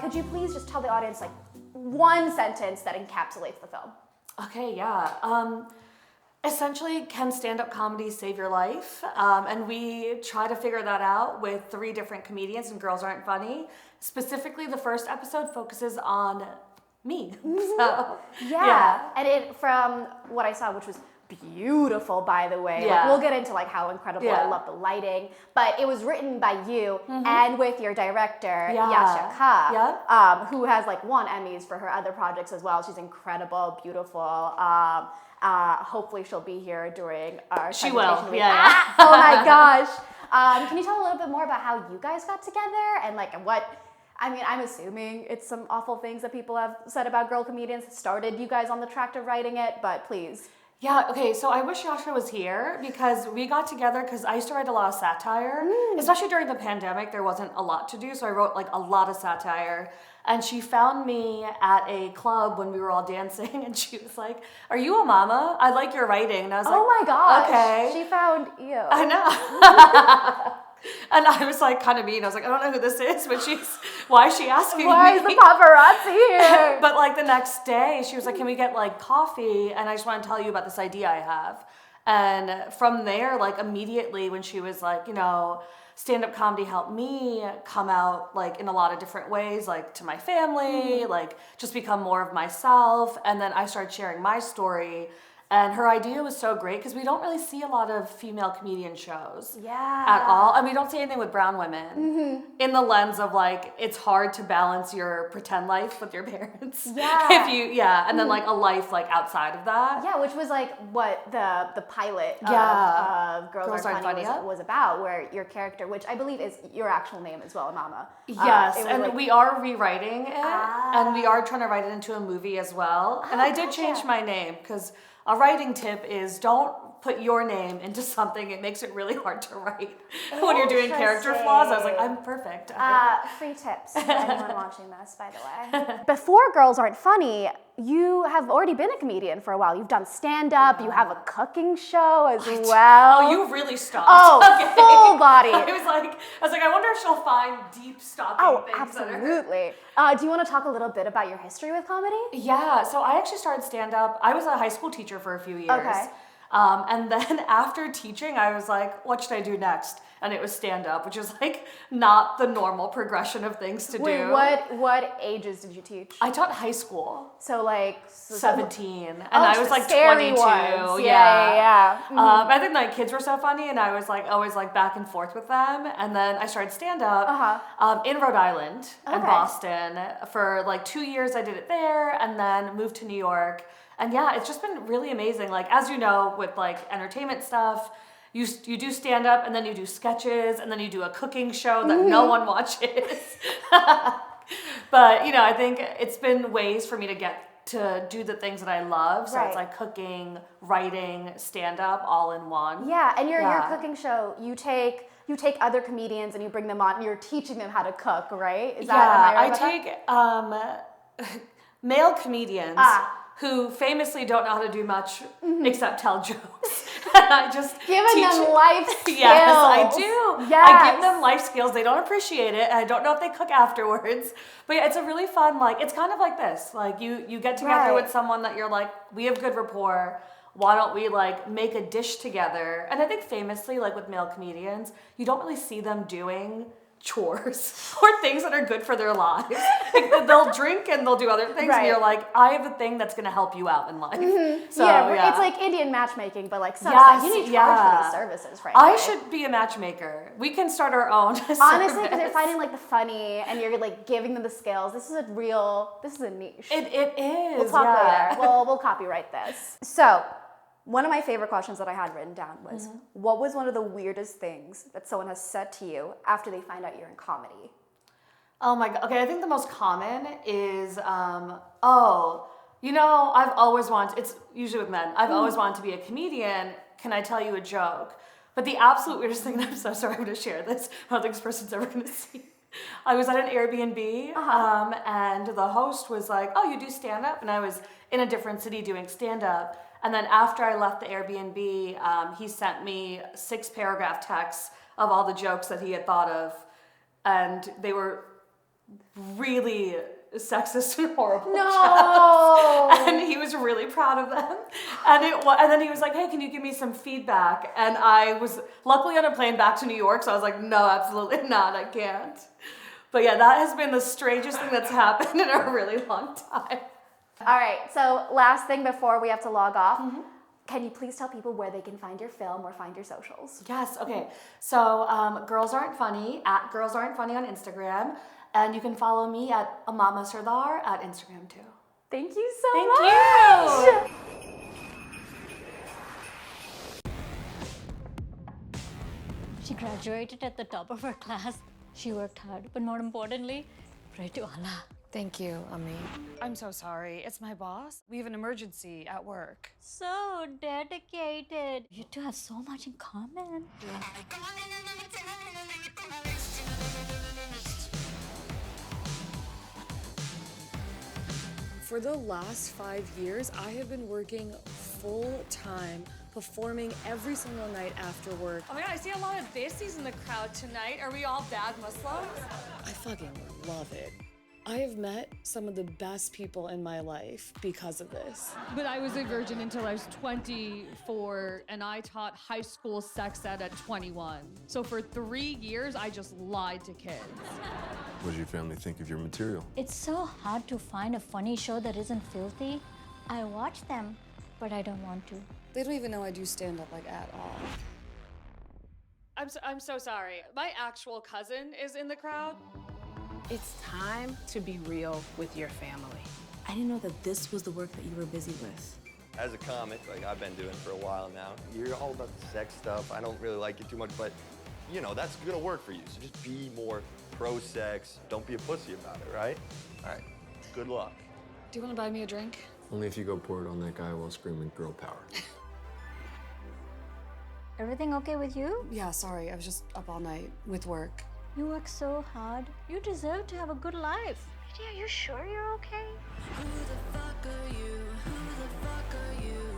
Could you please just tell the audience like one sentence that encapsulates the film? Okay, yeah. Essentially, can stand-up comedy save your life? And we try to figure that out with 3 different comedians, and Girls Aren't Funny. Specifically, the first episode focuses on me. So, Yeah. And from what I saw, which was beautiful, by the way. Yeah. Like, we'll get into like how incredible I love the lighting, but it was written by you and with your director, Jasia Ka, who has like won Emmys for her other projects as well. She's incredible, beautiful. Hopefully she'll be here during our She presentation will, week. yeah. Oh my gosh. Can you tell a little bit more about how you guys got together and like what, I mean, I'm assuming it's some awful things that people have said about girl comedians started you guys on the track to writing it, but please. Yeah, okay, so I wish Jasia was here because we got together because I used to write a lot of satire. Especially during the pandemic, there wasn't a lot to do, so I wrote like a lot of satire. And she found me at a club when we were all dancing, and she was like, "Are you Amamah? I like your writing." And I was like, Oh my gosh. Okay. She found you. I know. And I was like kind of mean. I was like, I don't know who this is, but why is she asking Why me? is the paparazzi here? But like the next day, she was like, can we get like coffee? And I just want to tell you about this idea I have. And from there, like immediately when she was like, stand-up comedy helped me come out like in a lot of different ways, like to my family, like just become more of myself. And then I started sharing my story. And her idea was so great because we don't really see a lot of female comedian shows at all. And we don't see anything with brown women in the lens of like, it's hard to balance your pretend life with your parents. Yeah. And then like a life like outside of that. Yeah, which was like what the pilot of Girls Aren't Funny was about, where your character, which I believe is your actual name as well, Amamah. Yes, and we are rewriting it, and we are trying to write it into a movie as well. And I did change my name because a writing tip is don't put your name into something. It makes it really hard to write when you're doing character flaws. I was like, I'm perfect. Free tips for anyone watching this, by the way. Before Girls Aren't Funny, you have already been a comedian for a while. You've done stand-up. You have a cooking show as well. Oh, you really stopped. Oh, okay. full body. I was like, I wonder if she'll find deep stalking things. Absolutely. Do you want to talk a little bit about your history with comedy? Yeah, so I actually started stand-up. I was a high school teacher for a few years. Okay. And then after teaching, I was like, what should I do next? And it was stand-up, which is like not the normal progression of things to do. What ages did you teach? I taught high school. So like 17, and I was like 22. Ones. Yeah. I think my kids were so funny, and I was like always like back and forth with them. And then I started stand-up in Rhode Island and Boston for like 2 years. I did it there, and then moved to New York. And yeah, it's just been really amazing. Like, as you know, with like entertainment stuff, you do stand up and then you do sketches and then you do a cooking show that no one watches. But, I think it's been ways for me to get to do the things that I love. So it's like cooking, writing, stand up all in one. Yeah, and your cooking show, you take other comedians and you bring them on and you're teaching them how to cook, right? Am I right about take male comedians who famously don't know how to do much except tell jokes. And I just giving them life skills. Yes, I do. Yes. I give them life skills. They don't appreciate it. And I don't know if they cook afterwards. But yeah, it's a really fun, like, it's kind of like this. Like, you get together with someone that you're like, we have good rapport. Why don't we like make a dish together? And I think famously, like with male comedians, you don't really see them doing chores or things that are good for their lives. Like, they'll drink and they'll do other things, and you're like, I have a thing that's going to help you out in life. So it's like Indian matchmaking, but like sometimes you need to charge for these services, frankly. I should be a matchmaker. We can start our own honestly, because they're finding like the funny, and you're like giving them the skills. This is a niche. It is. We'll talk later. We'll copyright this. So, one of my favorite questions that I had written down was, what was one of the weirdest things that someone has said to you after they find out you're in comedy? Oh my God. Okay, I think the most common is, I've always wanted, it's usually with men, I've always wanted to be a comedian. Can I tell you a joke? But the absolute weirdest thing, and I'm so sorry I'm going to share this, I don't think this person's ever going to see. I was at an Airbnb, and the host was like, oh, you do stand-up? And I was in a different city doing stand-up. And then after I left the Airbnb, he sent me 6-paragraph texts of all the jokes that he had thought of. And they were really sexist and horrible No. jokes. And he was really proud of them. And then he was like, hey, can you give me some feedback? And I was luckily on a plane back to New York, so I was like, no, absolutely not, I can't. But yeah, that has been the strangest thing that's happened in a really long time. All right, so last thing before we have to log off. Can you please tell people where they can find your film or find your socials? Yes, okay. So Girls Aren't Funny, at Girls Aren't Funny on Instagram. And you can follow me at Amamah Sardar at Instagram too. Thank you so much. Thank you. She graduated at the top of her class. She worked hard, but more importantly, prayed to Allah. Thank you, Ami. I'm so sorry. It's my boss. We have an emergency at work. So dedicated. You two have so much in common. For the last 5 years, I have been working full-time, performing every single night after work. Oh my God, I see a lot of Desis in the crowd tonight. Are we all bad Muslims? I fucking love it. I have met some of the best people in my life because of this. But I was a virgin until I was 24, and I taught high school sex ed at 21. So for 3 years, I just lied to kids. What does your family think of your material? It's so hard to find a funny show that isn't filthy. I watch them, but I don't want to. They don't even know I do stand-up like at all. I'm so sorry. My actual cousin is in the crowd. It's time to be real with your family. I didn't know that this was the work that you were busy with. As a comic, like I've been doing for a while now, you're all about the sex stuff. I don't really like it too much, but you know, that's gonna work for you. So just be more pro-sex. Don't be a pussy about it, right? All right, good luck. Do you want to buy me a drink? Only if you go pour it on that guy while screaming girl power. Everything okay with you? Yeah, sorry. I was just up all night with work. You work so hard. You deserve to have a good life. Are you sure you're okay? Who the fuck are you? Who the fuck are you?